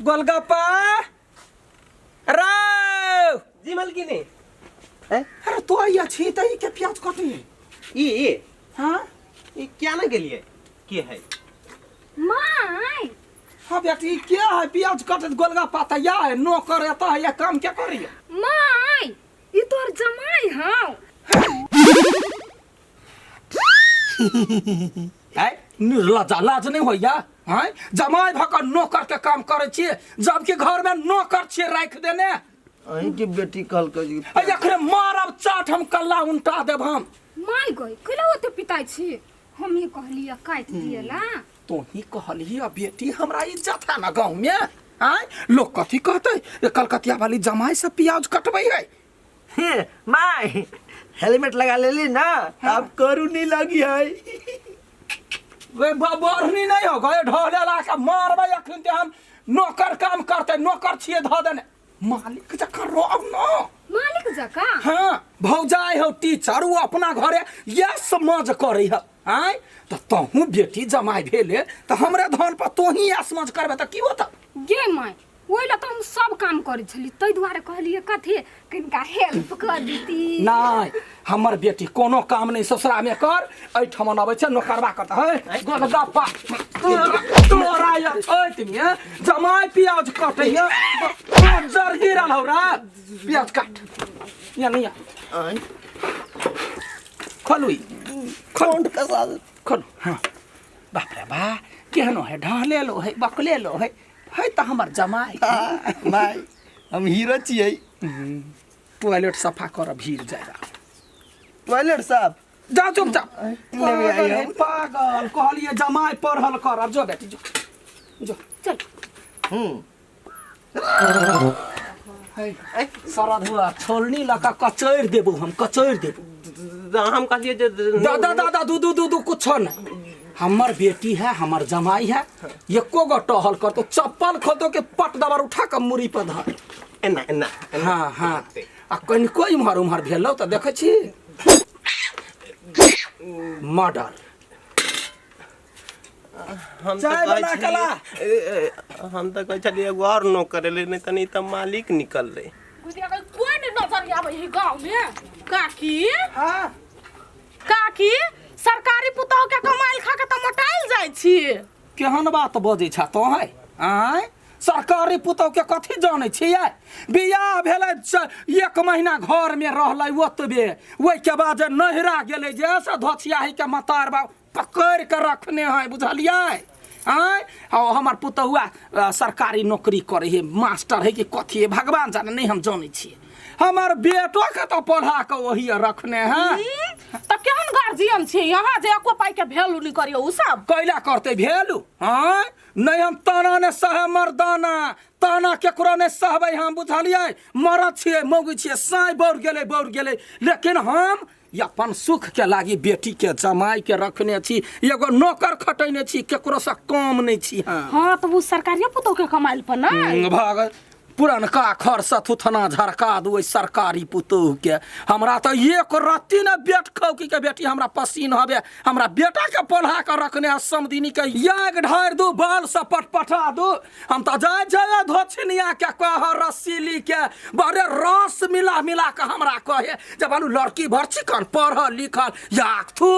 गोलगप्पा राव जी मलकिनी। अरे तो आइया छी त ई के प्याज कटी ये हां ये क्या ना के लिए के है माय हां बेटी क्या है प्याज कटत गोलगप्पा त या है नो करे त ये काम क्या करिए माय ई तोर जमाई हां है निर्लज्जा लाज नहीं होइया हैं जमाई भक नौकर के काम करे छी जबकि घर में नौकर छी राख देने अहीं के बेटी कल कर जी एकरे मारब चाट हम कल्ला उल्टा देब हम माय गई कला होते पिताई छी हम ही कहलिया काट दिएला तो ही कहली बेटी हमरा इज्जत है ना गांव में हैं लोग कथी कहते कलकतिया वाली जमाई से प्याज कटबै है माय हेलमेट लगा लेली ना अब करू नहीं लगी है वे बढ़नी नहीं हो गए ढोले ला के मारबै अखन ते हम नौकर काम करते नौकर छिए ध देने मालिक जका रोब न मालिक जका हां भौजाई हो टीचर वो अपना घरे ये समझ करे है हैं त तहू बेटी जमाई भेले त हमरे धन पर तो ही समझ करबे त की होता गे माय ओइला त हम सब काम करै छली तै दुआरे कहलिए कथि किनका हेल्प कर दीती नहीं हमर बेटी कोनो काम नहीं ससुरा में कर ऐठमन आबै छै नौकरवा करता है गोलगप्पा तोरा या छैत में जमाई प्याज कटै है जर गिरल हौरा प्याज काट या नहीं अहीं खोलुई खोंड का साथ खोल हां बाप रे बा केहनो है ढाले लो है बकले लो है त हमर जमाई माय हम हीरो छियै टॉयलेट सफा कर भीड़ जाएगा टॉयलेट साहब जा चुप जा लेवे आई हम पागल कहलिए जमाई पढ़ल कर अब जो बेटी जो चल है सरद हुआ छोलनी लका कचैर देबो हम कचैर देबो हम कहलिए दादा दादा दू कुछ नहीं हमर बेटी है हमर जमाई है एको गो टहल कर तो चप्पल खोदो के पट दबर उठा के मुरी पर धर एना एना हां हां आ कनिको इम्हर उम्हर भेलौ त देखै छी मर्डर हम चाय बना कला हम तो कह चलिए एगो और नो करे ले नहीं तनी त मालिक निकल ले गुदिया कोई नहीं नजर आवे है गांव में काकी हां काकी सरकारी पुतौ के कमाइल खा के त मोटाइल जाय छी केहन बात बजै छ तो है आय सरकारी पुतौ के कथि जानै छियै बियाह भेलै 1 महीना घर में रहलै ओतबे ओइ के बाद नहिरा गेलै जे से धोछियाही के मतार बा पकड़ के रखने है बुझलियै आय हमर पुतौआ सरकारी नौकरी करे है मास्टर है कि कथि है भगवान जाने नहीं हम जानै छियै हमर बेटो के तो पढ़ा के वही रखने हैं त केहन गार्जियन छी यहां जे एको पाई के वैल्यू नहीं करियो उ सब कैला करते वैल्यू हां नहीं हम ताना ने सह मर्दाना ताना केकरो ने सहबै हम बुझलियै मरद छियै मौगी छियै साई बढ़ गेलै लेकिन हम अपन सुख के लागी बेटी के जमाई के रखने छी एगो नौकर खटैने छी केकरो से कम नहीं छी हां त उ सरकारी पुतौ के कमाइल पर ना भाग पुरनका खर सथुथना झरका दो सरकारी पुतोह के हमरा तो एक रत्ती न बेट खौकी के बेटी हमरा पसीन हबे हमरा बेटा के पढ़ा के रखने समदिनी के याग ढार दो बाल से पटपटा दो हम तो जाय जाय धोछनिया के कह रसीली के बड़े रस मिला मिला के हमरा कहे जब आलू लड़की भर चिकन पढ़ल लिखल याक थू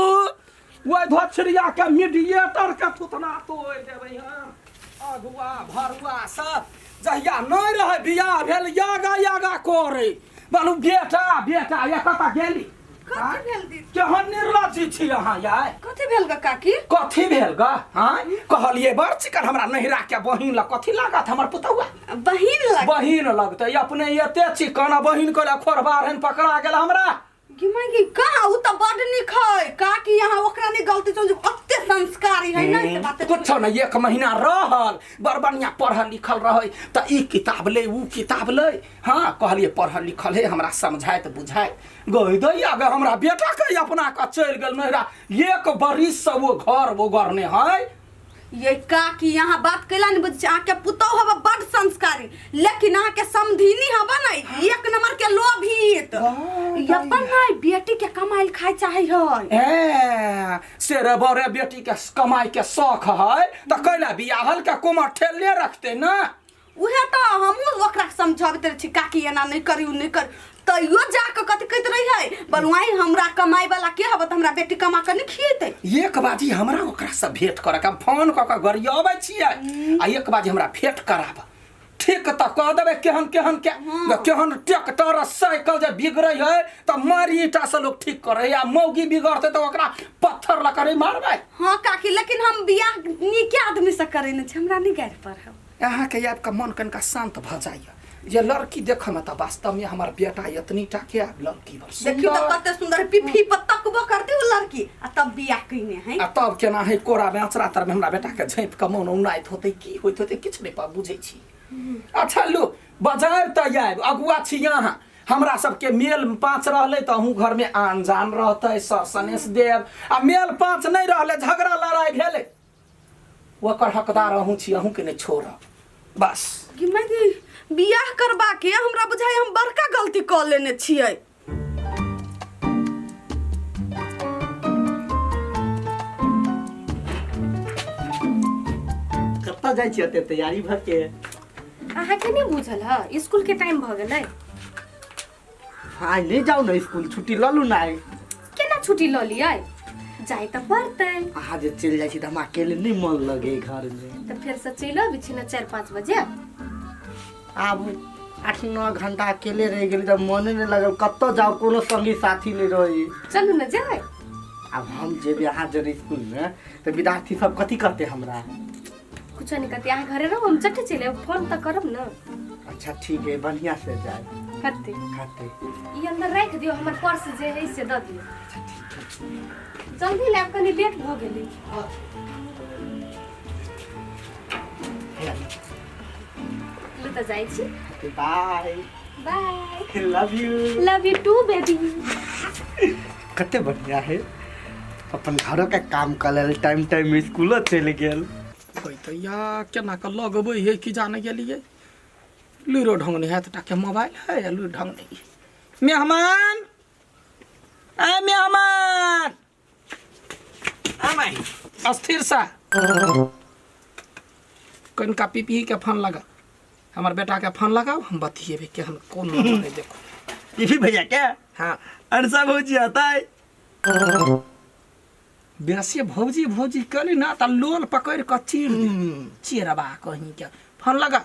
वो धोछरिया के मीडिएटर के थुथना तोड़ देबै हम अगुआ भरुआ सब जहिया नहीं रहे बियाह भेल यागा करे बालू बेटा ये कता गेली कथि भेल दी केहन निर्लज्जी छी अहाँ याय कथि भेल ग काकी कथि भेल ग हां कहलिए बड़ चिकन हमरा नहिरा के बहिन ल कथि लागत हमर पुतौआ बहिन लगतै अपने एते चिकन बहिन को खोरबारन पकड़ा गेल हमरा गिमाई कहा उ त बड निक है काकी यहां ओकरा ने गलती तो ओते संस्कारी है ना से बात कुछ न 1 महीना रहल बड़ बढ़िया पढ़ल लिखल रहे त ई किताब ले उ किताब ले हां कहलिए पढ़ल लिखल है हमरा समझाए त बुझाए गई दैया ग हमरा बेटा के अपना का चल गेल नहिरा 1 बरिस से वो घर वो करने है ये काकी यहाँ बात कैला नहीं बुझ आके पुतौ हवा बड संस्कारी लेकिन आके समधिनी हवा नहीं 1 नंबर के लोभित अपन नहीं बेटी के कमाई खाए चाहे है ए सेरे बड़े बेटी के कमाई के शौक है त कैला बियाहल के कुमार ठेले रखते ना उहे तो हमहू ओकरा समझाबैत रही काकी एना नहीं करी नहीं कर तैयो जाके कथी कहत रही है बलुआई हमरा कमाई वाला के हबत हमरा बेटी कमा के नहीं खिएते एक बाजी हमरा ओकरा से भेंट करे के फोन क के गरियाबै छियै आ एक बाजी हमरा भेंट कराब ठीक त कह देबै केहन केहन के केहन ट्रैक्टर साइकिल जे बिगड़ै है त मारी ईटा से लोग ठीक करे या मौगी बिगड़ते त ओकरा पत्थर ल करे मारबै। हां काकी लेकिन हम बियाह नीके आदमी से करे न छै हमरा नहीं गार पर है यहाँ के आपका मन कनका शांत भ जाइए ये लड़की देख में तो वास्तव में हमार बेटा इतनी टा के लड़की देखियो तो कते सुंदर पिफी पत्तकबो करती वो लड़की आ तब बियाह कइने है आ तब केना है कोरा बेचरा तर में हमरा बेटा के झैप के मन उनाइत होते की होइत होते किछ नहीं पा बुझै छी। अच्छा लो बाजार त आब अगुआ छी यहाँ हमरा सबके मेल 5 रहले त हूँ घर में आन जान रहते सर सनेश देव आ मेल 5 नहीं रहले झगड़ा लड़ाई भेले ओकर हकदार हूँ छी अहूँ के नहीं छोड़ बस कि मैं बियाह करबा के हमरा बुझाय हम बड़का गलती क लेने छियै। कत्ता जाइ छियै ते तैयारी भ के अहाँ के नहीं बुझल है स्कूल के टाइम भ गेलै हां ले जाओ ना स्कूल छुट्टी ल लू ना केना छुट्टी ल लियै जाय त पड़तै आज जे चल जाइ छी त हम अकेले नहीं मन लगे घर में तो फिर से चलो बिछना 4-5 बजे अब 8-9 घंटा अकेले रह गेली जब मने नहीं लगल कत्तो जाओ कोनो संगी साथी नहीं रही चलू न जाए अब हम जेबे अहाँ जरे स्कूल में तो विद्यार्थी सब कथी कहते हमरा कुछ नहीं कहते यहाँ घरे रहो हम चट्टे चले फोन तो करब न। अच्छा ठीक है बढ़िया से जाए खाते खाते ये अंदर रख दियो हमर पर्स जे है से द दियो जल्दी लैब कनी लेट भ गेली ले त जाइ छी bye bye love you too baby कते बढ़िया है अपन घरों का काम कर लेल टाइम टाइम स्कूल चले गेल कोई तो या केना के लगबै है कि जाने गेलिए लूरो ढंग नहीं है तो टाके मोबाइल है या लूरो ढंग नहीं मेहमान ए मेहमान आमाई अस्थिर सा कनका पीपी के फोन लगा हमार बेटा के फोन लगाओ हम बतिएबे केहन कोन नहीं देखो ये भी भैया क्या हां अनसा भौजी आता है बेसी भौजी भौजी करी ना त लोल पकड़ के चीर दे चीरबा कहीं के फोन लगा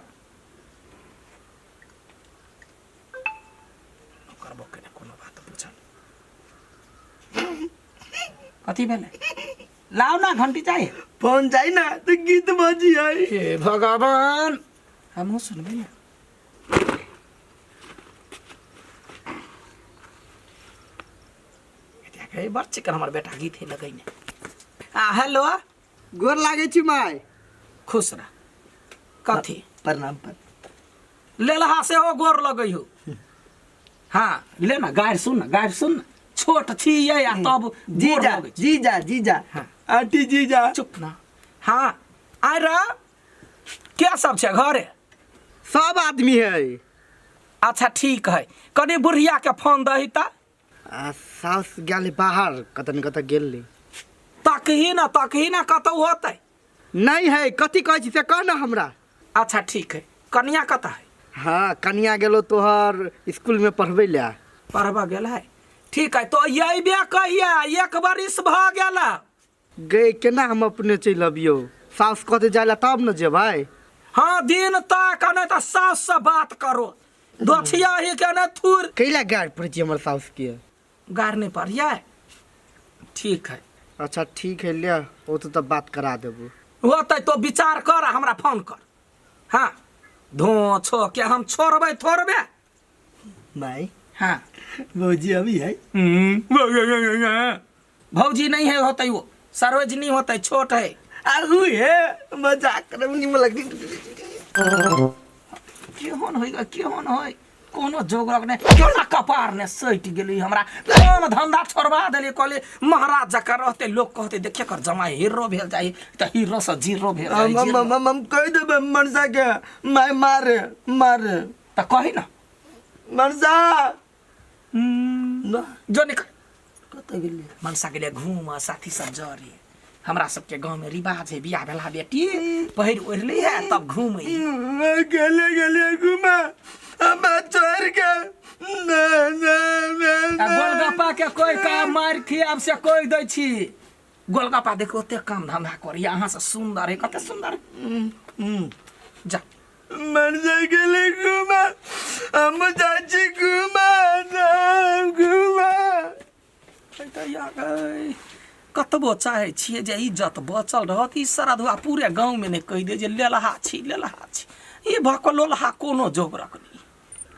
करबो के कोनो बात पूछल कथी भेले लाओ ना घंटी चाहिए फोन चाहिए ना तो गीत बजी है हे भगवान हम सुनबे ना ए बार चिकन हमार बेटा गीत है लगैने हेलो गोर लागे छी माय खुश रह कथी प्रणाम पर लेलहा से हो गोर लगै हो हाँ ले ना गायर सुन ना छोट छी ये या तब जीजा जीजा जीजा हाँ आंटी जीजा चुप ना हाँ आय रे क्या सब छे घरे सब आदमी है अच्छा ठीक है कनी बुढ़िया के फोन दही ता सास गेले बाहर कतन कत गेली तकही ना कतौ होतै नहीं है कथी कहै छी से कह ना हमरा अच्छा ठीक है कन्या कता है हाँ कन्या गेलो तोहर स्कूल में पढ़बै ले पढ़बा गेल है ठीक है तो यही बे कहिया एक बरिस भ गेल गए केना हम अपने चल अबियो सास कहते जाइला तब न जेबै हाँ दिन तक नहीं तो सास से बात करो दोछिया ही के न थूर कैला गाड़ पड़ छी हमर सास के गार नहीं पड़िया ठीक है अच्छा ठीक है ले वो तो तब बात करा देबो होतै तो विचार कर हमरा फोन कर हाँ धो छो के हम छोड़बै थोड़बे माई हाँ भौजी अभी है भौजी नहीं है होतै वो सरोजनी होतै छोट है आगू है मजाक करे मुनी में लगती केहन होय कोनो जोगरक ने केना कपार ने सैट गेली हमरा काम धंधा छोड़वा देली कहले महाराज जका रहते लोग कहते देखिए कर जमाई हीरो भेल जाई त हीरो से जीरो भेल जाई हम कह देबे मनसा के माय मारे त कहि ना मनसा जो निकल कत गेली मनसा के लिए घूम साथी सब जरे हमरा सबके गांव में रिवाज है बियाह भेला बेटी पहिर ओढ़ले है तब घूमे गले गले घुमा हम चोर के गोलगप्पा के कोई काम मार खियाब से कोई दै छी गोलगप्पा देखो ओते काम धंधा करी अहाँ से सुंदर है कते सुंदर जा मर जाए गले घुमा हम चाची घुमा घुमा कतबो चाहे छिए जे इज्जत बचल रहत ई सरधुआ पूरे गांव में ने कह दे जे लेलहा छी ई भकलोलहा कोनो जोगरक नहीं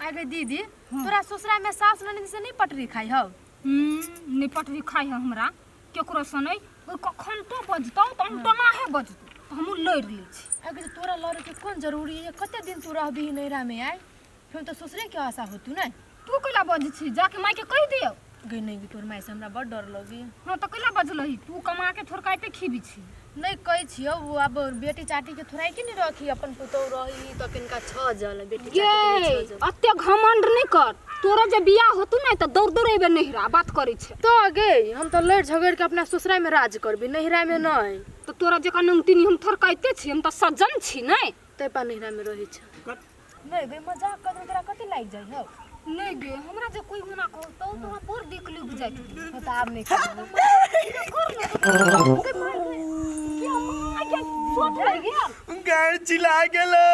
अरे दीदी तोरा ससुरा में सास ननद से नहीं पटरी खाई हो नहीं पटरी खाई है हमरा केकरो से नहीं ओ कखन तो बजतौ त हम टमाहे बजतौ त हम लड़ ले छी अगर तोरा लड़े के कौन जरूरी है कते दिन तू रहबी नैरा में आई फिर तो ससुरे के आशा होतू ना तू कला बज छी जाके माई के कह दियो गई नहीं तोर माई से हमरा बड़ डर लगी हां त कला बजलही तू कमा के थोरकाइते खीबी छी नहीं कही छियो वो अब बेटी चाटी के थोड़ाई के नहीं रखी अपन पुतौ रही तो किनका छ जल बेटी चाटी के 6 जल अत्ते घमंड नहीं कर तोरा जे बियाह होतु ना त दौड़ दौड़ एबे नहिरा बात करै छै तो गे हम तो लड़ झगड़ के अपना ससुराल में राज करबी नहिरा में नहीं तो तोरा जका नंगतिनी हम थोरकाइते छी हम त सज्जन छी नहीं ते पा नहिरा में रही छ नहीं गे मजाक कर तोरा कते लाग जाई हो नहीं गे हमरा जे कोई होना कहतो तो हम बोर देख लुक जाइत तो आप नहीं कर क्या सोच रही है गाड़ चिल्ला गेलो